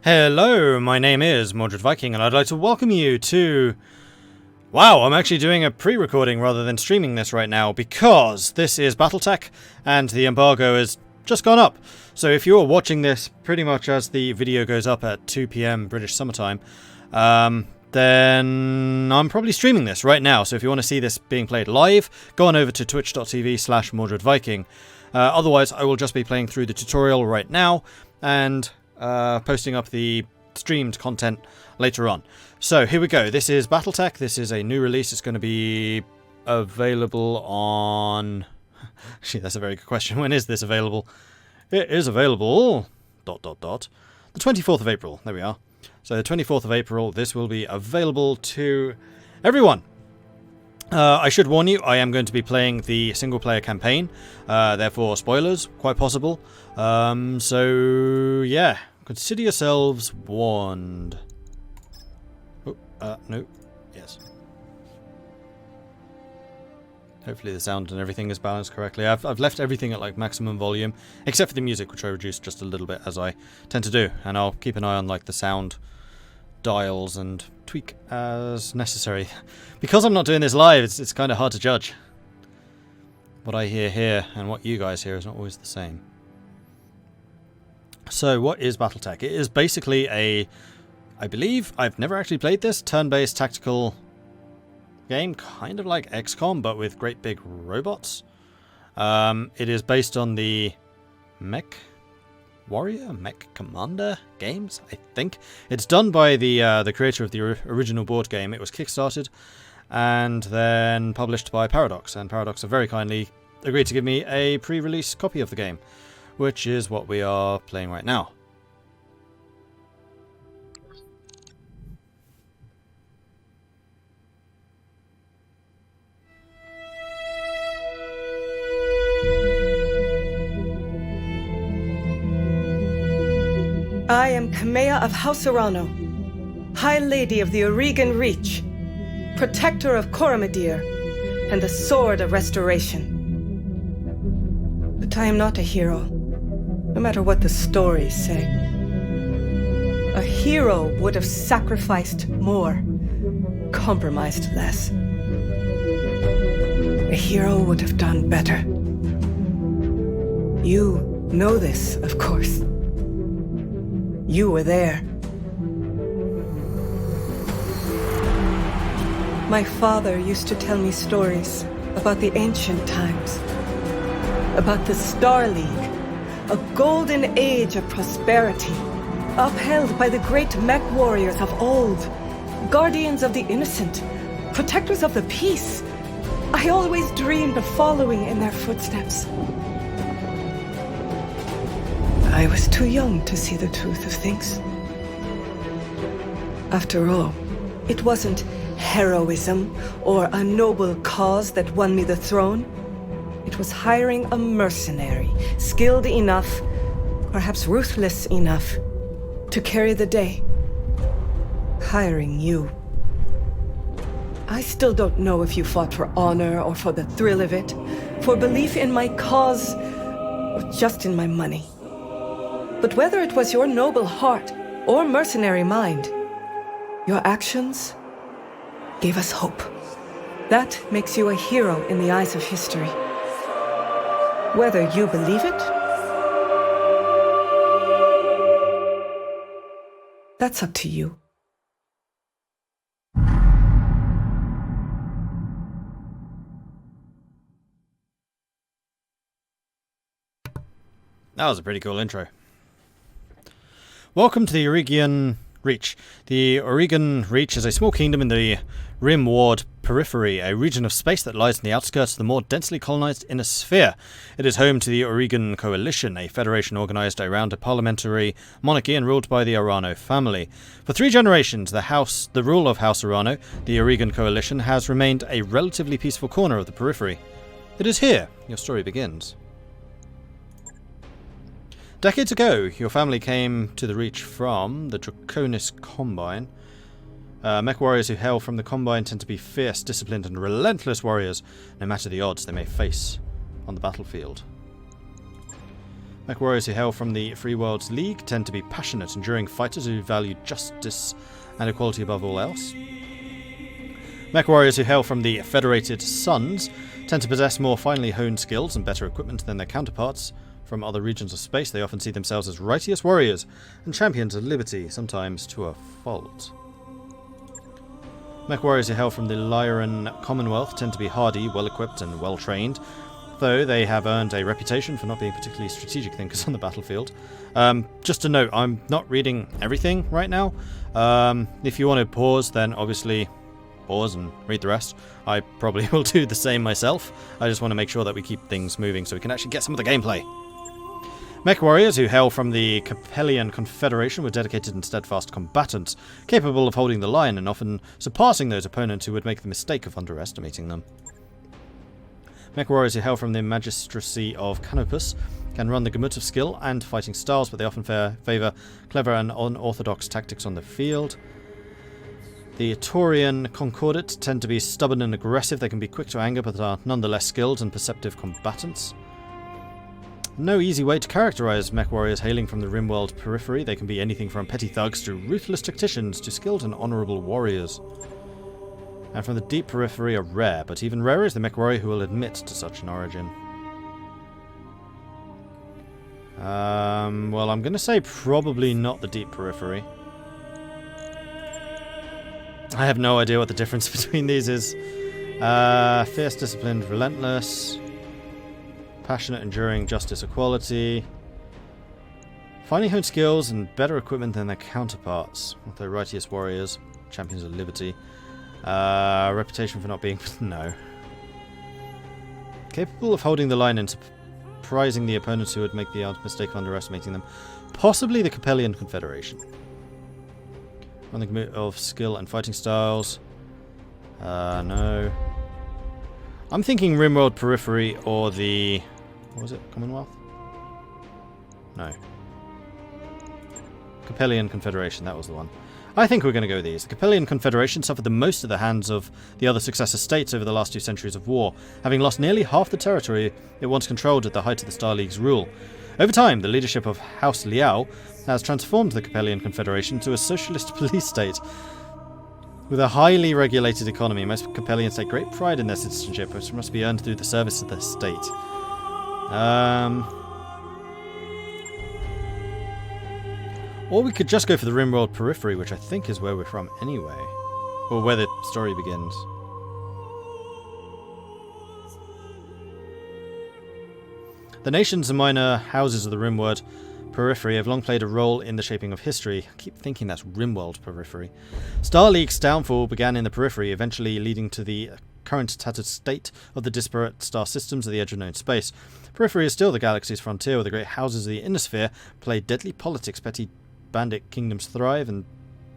Hello, my name is Mordred Viking, and I'd like to welcome you to... Wow, I'm actually doing a pre-recording rather than streaming this right now, because this is BattleTech, and the embargo has just gone up. So if you're watching this pretty much as the video goes up at 2 PM British summertime, then I'm probably streaming this right now. So if you want to see this being played live, go on over to twitch.tv/MordredViking. Otherwise, I will just be playing through the tutorial right now, and posting up the streamed content later on. So here we go. This is BattleTech. This is a new release. It's going to be available on... Actually, that's a very good question. When is this available? It is available... The 24th of April. There we are. So the 24th of April, this will be available to everyone. I should warn you, I am going to be playing the single-player campaign, therefore spoilers, quite possible. So, yeah, consider yourselves warned. Oh, no, yes. Hopefully the sound and everything is balanced correctly. I've left everything at like maximum volume, except for the music, which I reduced just a little bit, as I tend to do. And I'll keep an eye on like the sound dials and tweak as necessary. Because I'm not doing this live, it's kind of hard to judge. What I hear here and what you guys hear is not always the same. So what is BattleTech? It is basically a, I believe, I've never actually played this, turn-based tactical game, kind of like XCOM, but with great big robots. It is based on the Mech Commander games, I think. It's done by the creator of the original board game. It was kickstarted and then published by Paradox, and Paradox have very kindly agreed to give me a pre-release copy of the game, which is what we are playing right now. I am Kamea of House Urano, High Lady of the Oregon Reach, Protector of Coromedir, and the Sword of Restoration. But I am not a hero, no matter what the stories say. A hero would have sacrificed more, compromised less. A hero would have done better. You know this, of course. You were there. My father used to tell me stories about the ancient times, about the Star League, a golden age of prosperity, upheld by the great mech warriors of old, guardians of the innocent, protectors of the peace. I always dreamed of following in their footsteps. I was too young to see the truth of things. After all, it wasn't heroism or a noble cause that won me the throne. It was hiring a mercenary, skilled enough, perhaps ruthless enough, to carry the day. Hiring you. I still don't know if you fought for honor or for the thrill of it, for belief in my cause, or just in my money. But whether it was your noble heart or mercenary mind, your actions gave us hope. That makes you a hero in the eyes of history. Whether you believe it, that's up to you. That was a pretty cool intro. Welcome to the Oregon Reach. The Oregon Reach is a small kingdom in the Rim Ward periphery, a region of space that lies in the outskirts of the more densely colonized inner sphere. It is home to the Oregon Coalition, a federation organized around a parliamentary monarchy and ruled by the Urano family. For 3 generations, the rule of House Urano, the Oregon Coalition, has remained a relatively peaceful corner of the periphery. It is here your story begins. Decades ago, your family came to the Reach from the Draconis Combine. Mech warriors who hail from the Combine tend to be fierce, disciplined, and relentless warriors, no matter the odds they may face on the battlefield. Mech warriors who hail from the Free Worlds League tend to be passionate, enduring fighters who value justice and equality above all else. Mech warriors who hail from the Federated Suns tend to possess more finely honed skills and better equipment than their counterparts from other regions of space. They often see themselves as righteous warriors and champions of liberty, sometimes to a fault. Mech warriors who hail from the Lyran Commonwealth tend to be hardy, well-equipped and well-trained, though they have earned a reputation for not being particularly strategic thinkers on the battlefield. Just a note, I'm not reading everything right now. If you want to pause, then obviously pause and read the rest. I probably will do the same myself. I just want to make sure that we keep things moving so we can actually get some of the gameplay. Mech warriors who hail from the Capellian Confederation were dedicated and steadfast combatants, capable of holding the line and often surpassing those opponents who would make the mistake of underestimating them. Mech warriors who hail from the Magistracy of Canopus can run the gamut of skill and fighting styles, but they often favour clever and unorthodox tactics on the field. The Taurian Concordate tend to be stubborn and aggressive. They can be quick to anger, but are nonetheless skilled and perceptive combatants. No easy way to characterise mech warriors hailing from the Rimworld periphery. They can be anything from petty thugs to ruthless tacticians to skilled and honourable warriors. And from the deep periphery are rare, but even rarer is the mech warrior who will admit to such an origin. Well, I'm going to say probably not the deep periphery. I have no idea what the difference between these is. Fierce, disciplined, relentless. Passionate, enduring, justice, equality. Finely honed skills and better equipment than their counterparts. They're righteous warriors, champions of liberty. Reputation for not being... no. Capable of holding the line and surprising the opponents who would make the mistake of underestimating them. Possibly the Capellian Confederation. On the gamut of skill and fighting styles. No. I'm thinking Rimworld Periphery or the... what was it? Commonwealth? No. Capellian Confederation, that was the one. I think we're going to go with these. The Capellian Confederation suffered the most at the hands of the other successor states over the last 2 centuries of war, having lost nearly half the territory it once controlled at the height of the Star League's rule. Over time, the leadership of House Liao has transformed the Capellian Confederation into a socialist police state. With a highly regulated economy, most Capellians take great pride in their citizenship, which must be earned through the service of the state. Or we could just go for the Rimworld Periphery, which I think is where we're from anyway. Or where the story begins. The nations and minor houses of the Rimworld Periphery have long played a role in the shaping of history. I keep thinking that's Rimworld Periphery. Star League's downfall began in the Periphery, eventually leading to the current tattered state of the disparate star systems at the edge of known space. Periphery is still the galaxy's frontier, where the great houses of the Innosphere play deadly politics, petty bandit kingdoms thrive, and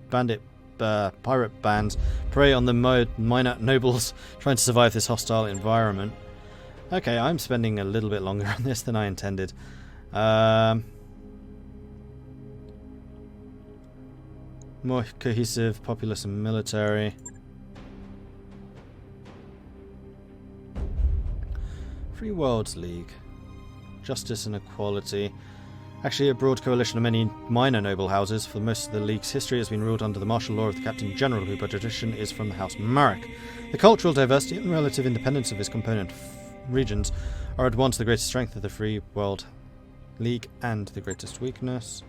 bandit pirate bands prey on the minor nobles trying to survive this hostile environment. Okay, I'm spending a little bit longer on this than I intended. More cohesive, populous and military. Free Worlds League. Justice and equality. Actually a broad coalition of many minor noble houses. For most of the League's history has been ruled under the martial law of the Captain General, who by tradition is from the House Marek. The cultural diversity and relative independence of its component regions are at once the greatest strength of the Free World League and the greatest weakness.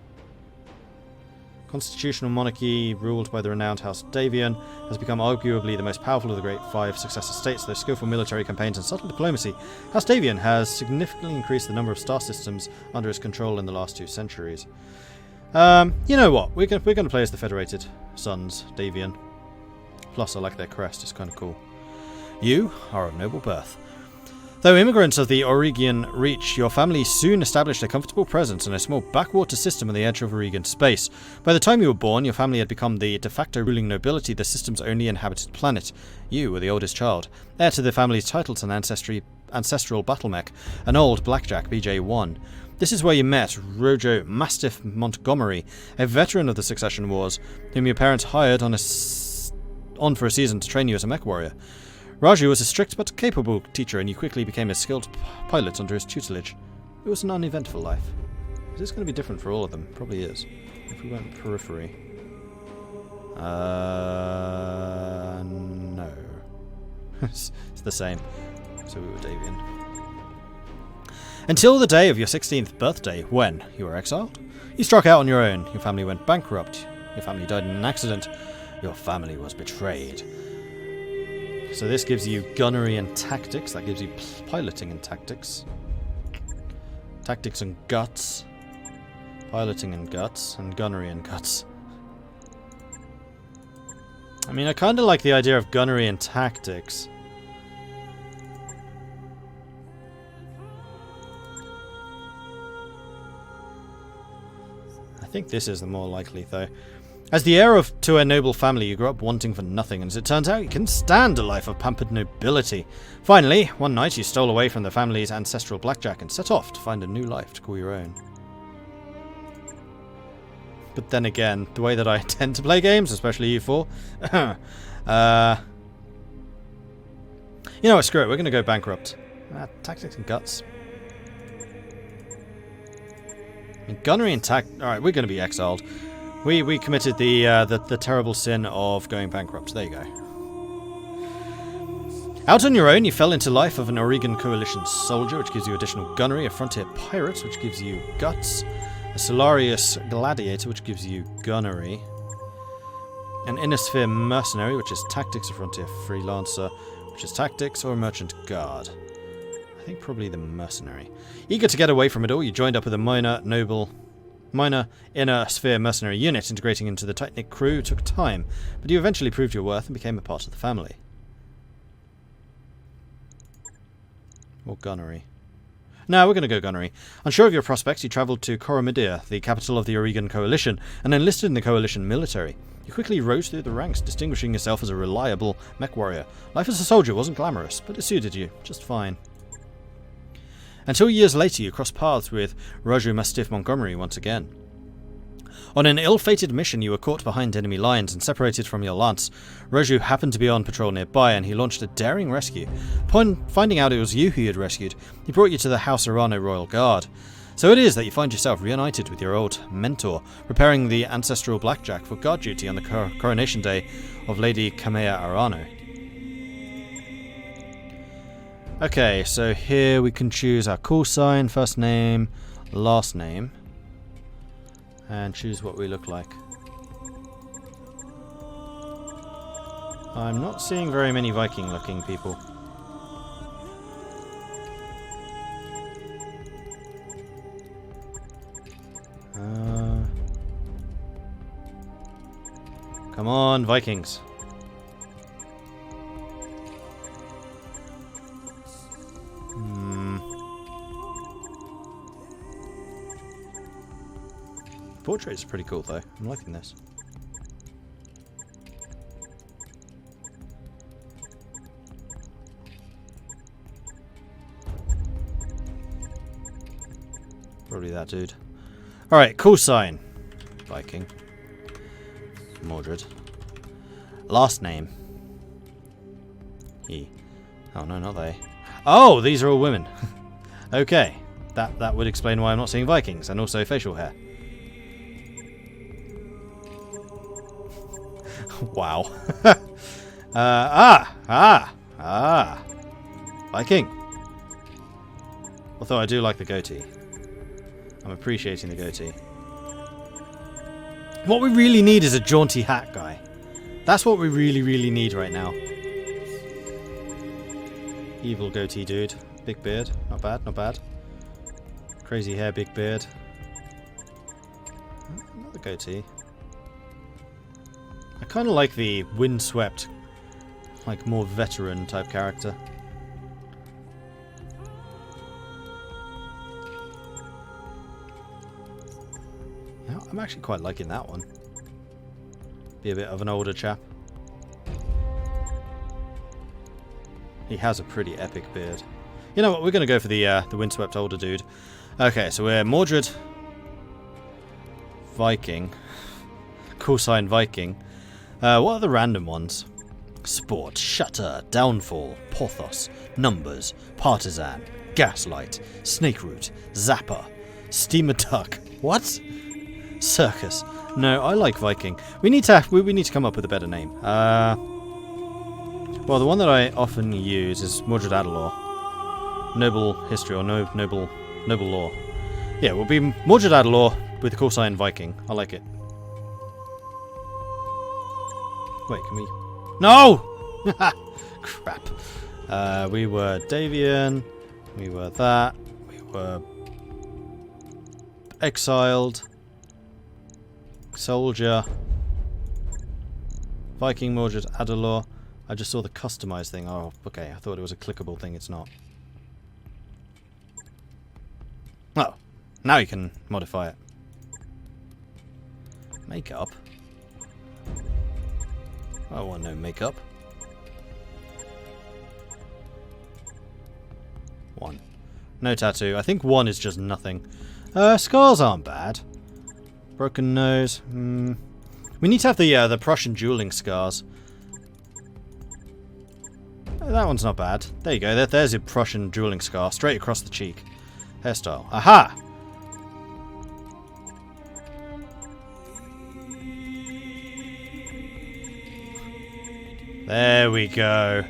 Constitutional monarchy, ruled by the renowned House Davian, has become arguably the most powerful of the great 5 successor states. Though skillful military campaigns and subtle diplomacy, House Davian has significantly increased the number of star systems under its control in the last 2 centuries. You know what? We're going to play as the Federated Sons, Davian. Plus, I like their crest; it's kind of cool. You are of noble birth. Though immigrants of the Aurigian Reach, your family soon established a comfortable presence in a small backwater system on the edge of Aurigian space. By the time you were born, your family had become the de facto ruling nobility, the system's only inhabited planet. You were the oldest child, heir to the family's titles and ancestral battle mech, an old Blackjack BJ-1. This is where you met Rojo Mastiff Montgomery, a veteran of the Succession Wars, whom your parents hired on for a season to train you as a mech warrior. Raju was a strict but capable teacher, and you quickly became a skilled pilot under his tutelage. It was an uneventful life. Is this going to be different for all of them? Probably is. If we went periphery. No. It's the same. So we were Davian. Until the day of your 16th birthday, when you were exiled, you struck out on your own. Your family went bankrupt. Your family died in an accident. Your family was betrayed. So this gives you gunnery and tactics. That gives you piloting and tactics. Tactics and guts. Piloting and guts. And gunnery and guts. I mean, I kind of like the idea of gunnery and tactics. I think this is the more likely, though. As the heir to a noble family, you grew up wanting for nothing, and as it turns out, you can stand a life of pampered nobility. Finally, one night you stole away from the family's ancestral blackjack and set off to find a new life to call your own. But then again, the way that I tend to play games, especially you four, you know what, screw it, we're going to go bankrupt. Tactics and guts. I mean, gunnery and alright, we're going to be exiled. We committed the terrible sin of going bankrupt. There you go. Out on your own, you fell into life of an Oregon Coalition soldier, which gives you additional gunnery, a frontier pirate, which gives you guts, a Solarius gladiator, which gives you gunnery, an Inner Sphere mercenary, which is tactics, a frontier freelancer, which is tactics, or a merchant guard. I think probably the mercenary. Eager to get away from it all, you joined up with a minor Inner Sphere mercenary unit. Integrating into the tight-knit crew took time, but you eventually proved your worth and became a part of the family. Or gunnery. No, we're going to go gunnery. Unsure of your prospects, you travelled to Coromidia, the capital of the Oregon Coalition, and enlisted in the Coalition military. You quickly rose through the ranks, distinguishing yourself as a reliable mech warrior. Life as a soldier wasn't glamorous, but it suited you just fine. Until years later, you crossed paths with Raju Mastiff Montgomery once again. On an ill-fated mission, you were caught behind enemy lines and separated from your lance. Raju happened to be on patrol nearby, and he launched a daring rescue. Upon finding out it was you who he had rescued, he brought you to the House Arano Royal Guard. So it is that you find yourself reunited with your old mentor, preparing the ancestral blackjack for guard duty on the coronation day of Lady Kamea Arano. Okay, so here we can choose our call sign, first name, last name, and choose what we look like. I'm not seeing very many Viking-looking people. Come on, Vikings. Portrait is pretty cool though. I'm liking this. Probably that dude. Alright, call sign. Viking. Mordred. Last name. He. Oh no, not they. Oh, these are all women. Okay. That would explain why I'm not seeing Vikings, and also facial hair. Wow. Viking. Although I do like the goatee. I'm appreciating the goatee. What we really need is a jaunty hat guy. That's what we really, really need right now. Evil goatee dude. Big beard. Not bad, not bad. Crazy hair, big beard. Another goatee. I kind of like the windswept, like more veteran type character. Yeah, I'm actually quite liking that one. Be a bit of an older chap. He has a pretty epic beard. You know what? We're going to go for the windswept older dude. Okay, so we're Mordred, Viking, call sign Viking. What are the random ones? Sport, Shutter, Downfall, Porthos, Numbers, Partisan, Gaslight, Snakeroot, Zapper, Steamer duck. What? Circus. No, I like Viking. We need to come up with a better name. Well, the one that I often use is Mordred Adelaw. Noble history or noble law. Yeah, we'll be Mordred Adelaw with the call sign Viking. I like it. Wait, can we? No! Crap. We were Davian. We were that. We were exiled. Soldier. Viking Mordred Adelaw. I just saw the customized thing. Oh, okay. I thought it was a clickable thing. It's not. Oh, now you can modify it. Makeup. I want no makeup. 1. No tattoo. I think 1 is just nothing. Scars aren't bad. Broken nose. We need to have the Prussian dueling scars. That one's not bad. There you go. There's your Prussian dueling scar. Straight across the cheek. Hairstyle. Aha! There we go.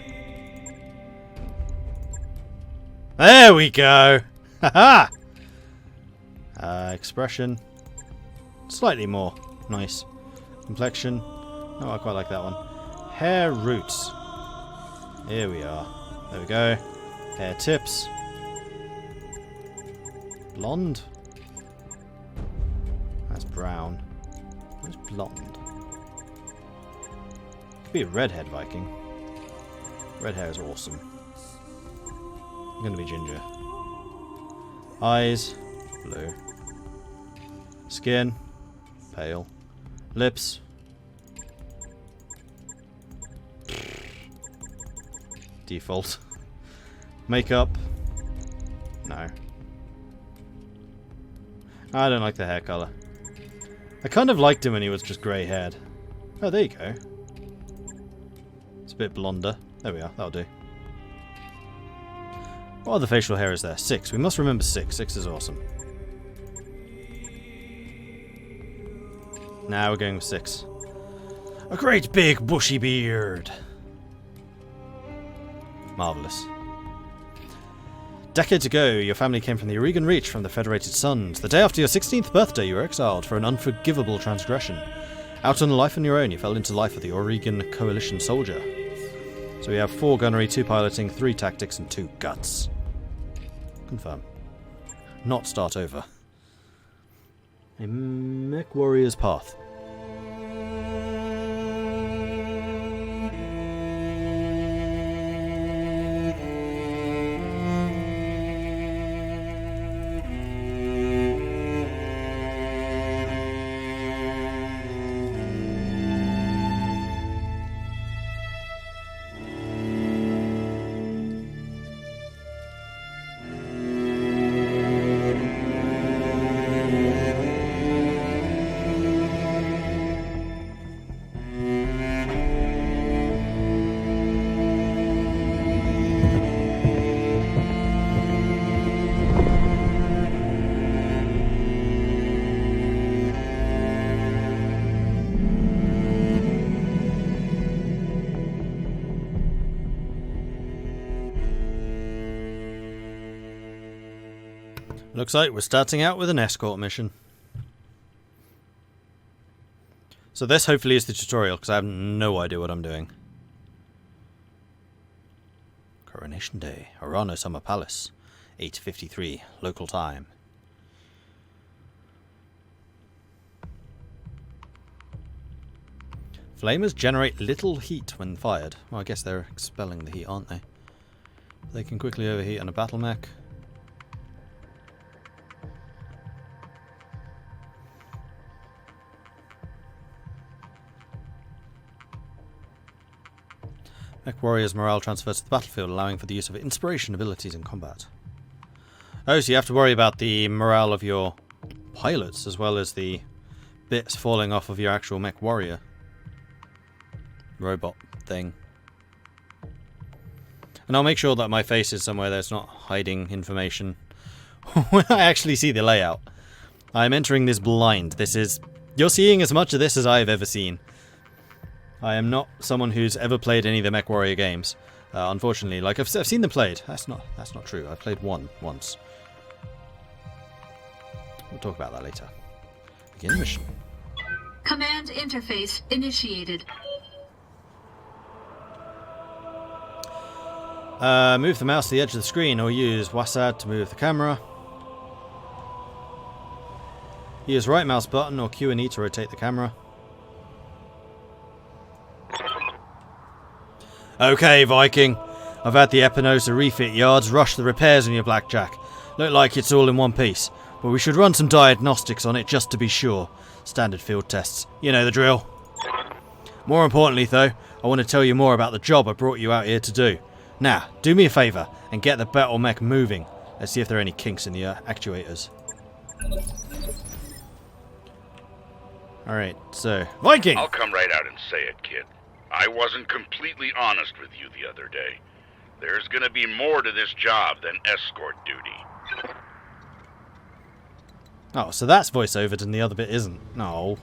There we go! Haha! Expression. Slightly more. Nice. Complexion. Oh, I quite like that one. Hair roots. Here we are. There we go. Hair tips. Blonde. That's brown. Where's blonde? Could be a redhead Viking. Red hair is awesome. I'm gonna be ginger. Eyes. Blue. Skin. Pale. Lips. Default. Makeup. No. I don't like the hair colour. I kind of liked him when he was just grey haired. Oh, there you go. It's a bit blonder. There we are, that'll do. What other facial hair is there? 6. We must remember 6. 6 is awesome. Now we're going with 6. A great big bushy beard. Marvellous. Decades ago, your family came from the Oregon Reach from the Federated Suns. The day after your 16th birthday, you were exiled for an unforgivable transgression. Out on life on your own, you fell into life with the Oregon Coalition soldier. So we have 4 gunnery, 2 piloting, 3 tactics, and 2 guts. Confirm. Not start over. A mech warrior's path. Looks like we're starting out with an escort mission. So this hopefully is the tutorial, because I have no idea what I'm doing. Coronation Day, Arano Summer Palace, 8:53 local time. Flamers generate little heat when fired. Well, I guess they're expelling the heat, aren't they? They can quickly overheat on a battle mech. Mech warriors' morale transfers to the battlefield, allowing for the use of inspiration abilities in combat. Oh, so you have to worry about the morale of your pilots, as well as the bits falling off of your actual mech warrior. Robot thing. And I'll make sure that my face is somewhere that's not hiding information. when I actually see the layout. I'm entering this blind. You're seeing as much of this as I've ever seen. I am not someone who's ever played any of the MechWarrior games. Unfortunately, like I've seen them played. That's not true. I played one once. We'll talk about that later. Begin mission. Command interface initiated. Move the mouse to the edge of the screen, or use WASD to move the camera. Use right mouse button or Q and E to rotate the camera. Okay, Viking. I've had the Epinos to refit yards, rush the repairs on your blackjack. Look like it's all in one piece, but we should run some diagnostics on it just to be sure. Standard field tests. You know the drill. More importantly, though, I want to tell you more about the job I brought you out here to do. Now, do me a favour and get the battle mech moving. Let's see if there are any kinks in the actuators. Alright, so, Viking! I'll come right out and say it, kid. I wasn't completely honest with you the other day. There's gonna be more to this job than escort duty. Oh, so that's voice-overed and the other bit isn't. No.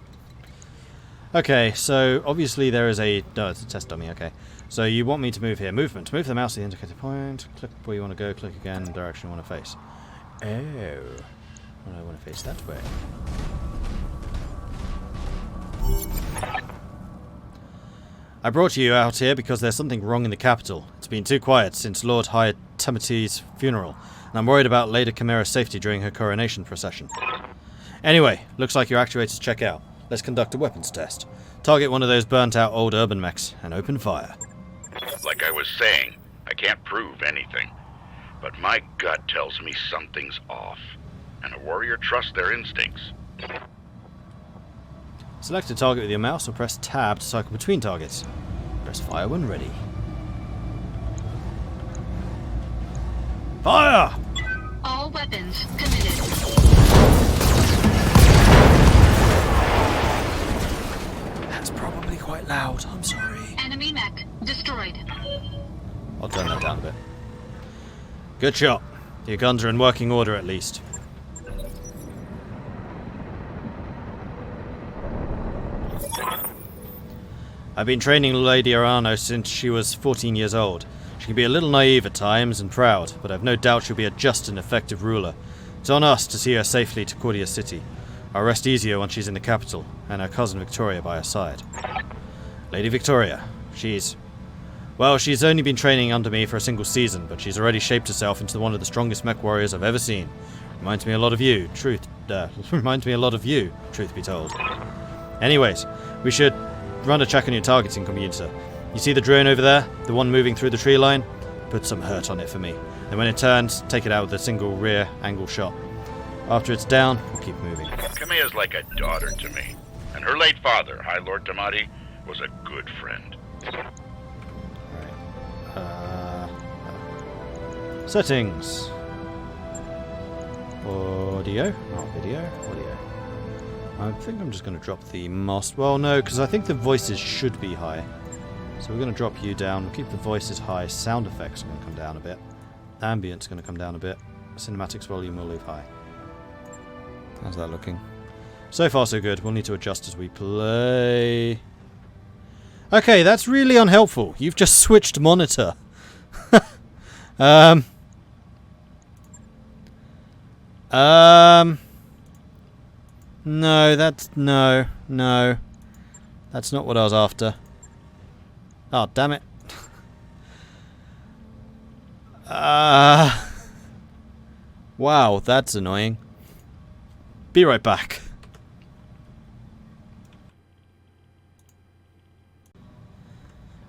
Okay, so obviously there is a... No, it's a test dummy, okay. So you want me to move here. Movement. Move the mouse to the indicated point. Click where you want to go. Click again. Direction you want to face. Oh. Well, I want to face that way. I brought you out here because there's something wrong in the capital. It's been too quiet since Lord High Temeti's funeral, and I'm worried about Lady Chimera's safety during her coronation procession. Anyway, looks like your actuators check out. Let's conduct a weapons test. Target one of those burnt-out old urban mechs and open fire. Like I was saying, I can't prove anything, but my gut tells me something's off, and a warrior trusts their instincts. Select a target with your mouse or press tab to cycle between targets. Press fire when ready. Fire! All weapons committed. That's probably quite loud, I'm sorry. Enemy mech destroyed. I'll turn that down a bit. Good shot. Your guns are in working order at least. I've been training Lady Arano since she was 14 years old. She can be a little naive at times and proud, but I've no doubt she'll be a just and effective ruler. It's on us to see her safely to Cordia City. I'll rest easier once she's in the capital, and her cousin Victoria by her side. Lady Victoria, she's only been training under me for a single season, but she's already shaped herself into one of the strongest mech warriors I've ever seen. Reminds me a lot of you, truth be told. Anyways, we should run a check on your targeting computer. You see the drone over there? The one moving through the tree line? Put some hurt on it for me. Then when it turns, take it out with a single rear angle shot. After it's down, we'll keep moving. Kamiya's like a daughter to me, and her late father, High Lord Tamati, was a good friend. Alright. Settings. Audio, not video. Audio. I think I'm just going to drop the master. Well, no, because I think the voices should be high. So we're going to drop you down. We'll keep the voices high. Sound effects are going to come down a bit. Ambient's going to come down a bit. Cinematics volume will leave high. How's that looking? So far, so good. We'll need to adjust as we play. Okay, that's really unhelpful. You've just switched monitor. No, no. That's not what I was after. Oh, damn it. Wow, that's annoying. Be right back.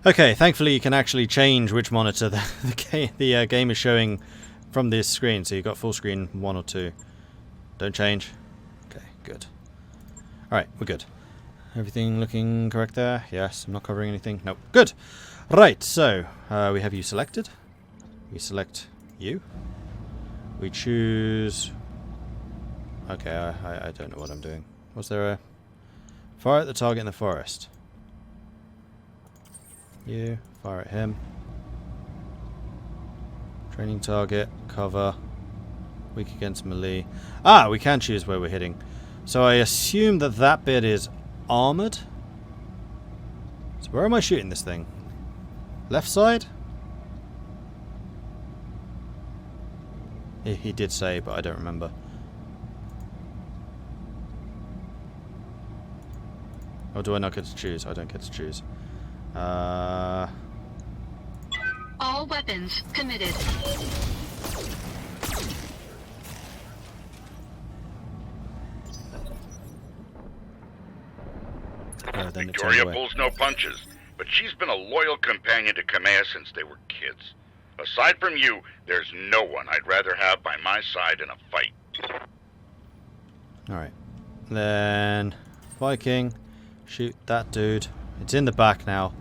Okay, thankfully you can actually change which monitor the game is showing from this screen. So you've got full screen 1 or 2. Don't change. Okay, good. Alright, we're good. Everything looking correct there? Yes, I'm not covering anything. Nope. Good. Right, so we have you selected. We select you. We choose... Okay, I don't know what I'm doing. Was there a... Fire at the target in the forest. You. Fire at him. Training target. Cover. Weak against melee. Ah, we can choose where we're hitting. So I assume that that bit is armored. So where am I shooting this thing? Left side? He did say, but I don't remember. Or do I not get to choose? I don't get to choose. All weapons committed. Then Victoria pulls no punches, but she's been a loyal companion to Kamea since they were kids. Aside from you, there's no one I'd rather have by my side in a fight. Alright. Then Viking. Shoot that dude. It's in the back now.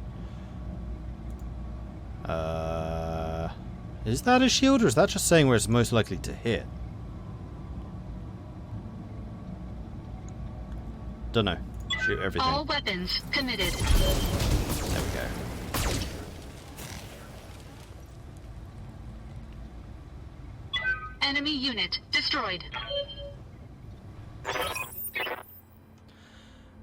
Is that a shield, or is that just saying where it's most likely to hit? Don't know. Shoot everything. All weapons committed. There we go. Enemy unit destroyed.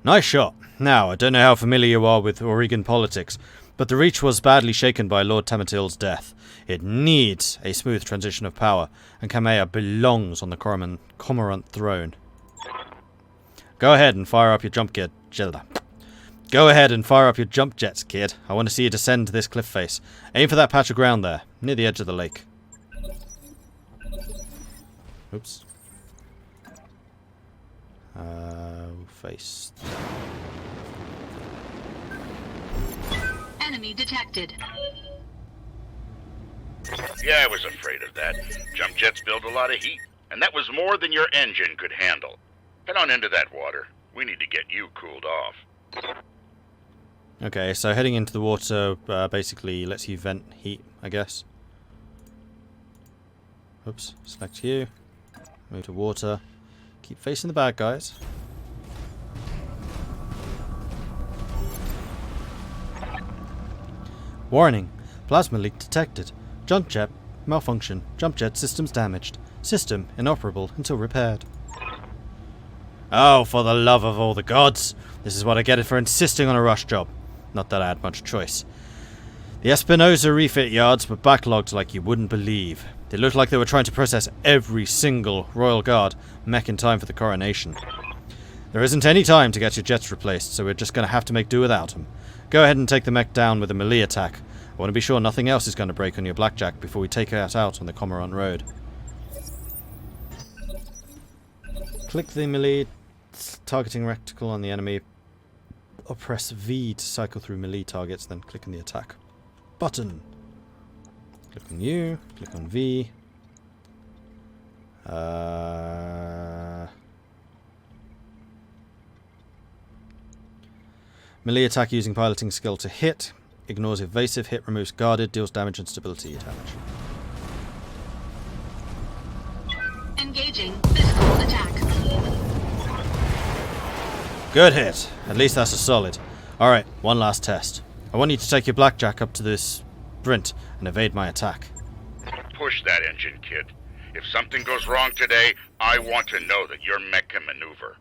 Nice shot. Now, I don't know how familiar you are with Oregon politics, but the Reach was badly shaken by Lord Tamatil's death. It needs a smooth transition of power, and Kamea belongs on the Cormorant throne. Go ahead and fire up your jump jet. Go ahead and fire up your jump jets, kid. I want to see you descend this cliff face. Aim for that patch of ground there, near the edge of the lake. Oops. Face. Enemy detected. Yeah, I was afraid of that. Jump jets build a lot of heat, and that was more than your engine could handle. Head on into that water. We need to get you cooled off. Okay, so heading into the water basically lets you vent heat, I guess. Oops, select you. Move to water. Keep facing the bad guys. Warning. Plasma leak detected. Jump jet malfunction. Jump jet systems damaged. System inoperable until repaired. Oh, for the love of all the gods! This is what I get for insisting on a rush job. Not that I had much choice. The Espinosa refit yards were backlogged like you wouldn't believe. They looked like they were trying to process every single Royal Guard mech in time for the coronation. There isn't any time to get your jets replaced, so we're just going to have to make do without them. Go ahead and take the mech down with a melee attack. I want to be sure nothing else is going to break on your blackjack before we take it out on the Cormorant Road. Click the melee targeting reticle on the enemy, or press V to cycle through melee targets, then click on the attack button. Click on U, click on V. Melee attack using piloting skill to hit. Ignores evasive, hit removes guarded, deals damage and stability damage. Engaging physical attack. Good hit. At least that's a solid. Alright, one last test. I want you to take your blackjack up to this sprint and evade my attack. Push that engine, kid. If something goes wrong today, I want to know that your mech can maneuver.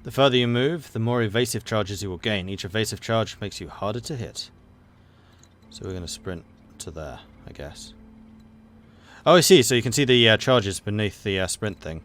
The further you move, the more evasive charges you will gain. Each evasive charge makes you harder to hit. So we're going to sprint to there, I guess. Oh, I see. So you can see the charges beneath the sprint thing.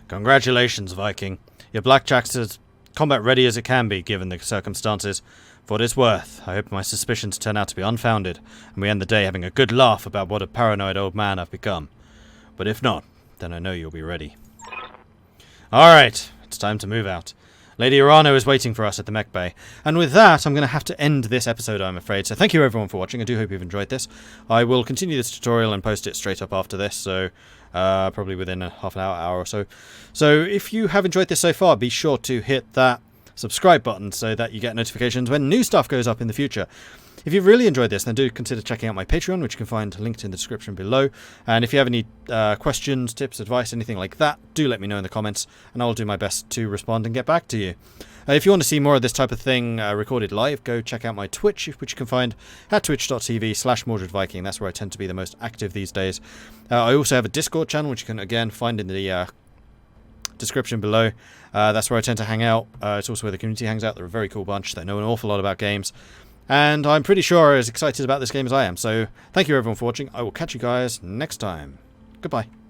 Congratulations, Viking. Your blackjack's as combat ready as it can be, given the circumstances. For what it's worth, I hope my suspicions turn out to be unfounded, and we end the day having a good laugh about what a paranoid old man I've become. But if not, then I know you'll be ready. Alright, it's time to move out. Lady Urano is waiting for us at the mech bay. And with that, I'm going to have to end this episode, I'm afraid. So thank you everyone for watching. I do hope you've enjoyed this. I will continue this tutorial and post it straight up after this, so probably within a half an hour or so. So if you have enjoyed this so far, be sure to hit that subscribe button so that you get notifications when new stuff goes up in the future. If you've really enjoyed this, then do consider checking out my Patreon, which you can find linked in the description below. And if you have any questions, tips, advice, anything like that, do let me know in the comments, and I'll do my best to respond and get back to you. If you want to see more of this type of thing recorded live, go check out my Twitch, which you can find at twitch.tv/MordredViking. That's where I tend to be the most active these days. I also have a Discord channel, which you can, again, find in the description below. That's where I tend to hang out. It's also where the community hangs out. They're a very cool bunch. They know an awful lot about games. And I'm pretty sure as excited about this game as I am. So thank you everyone for watching. I will catch you guys next time. Goodbye.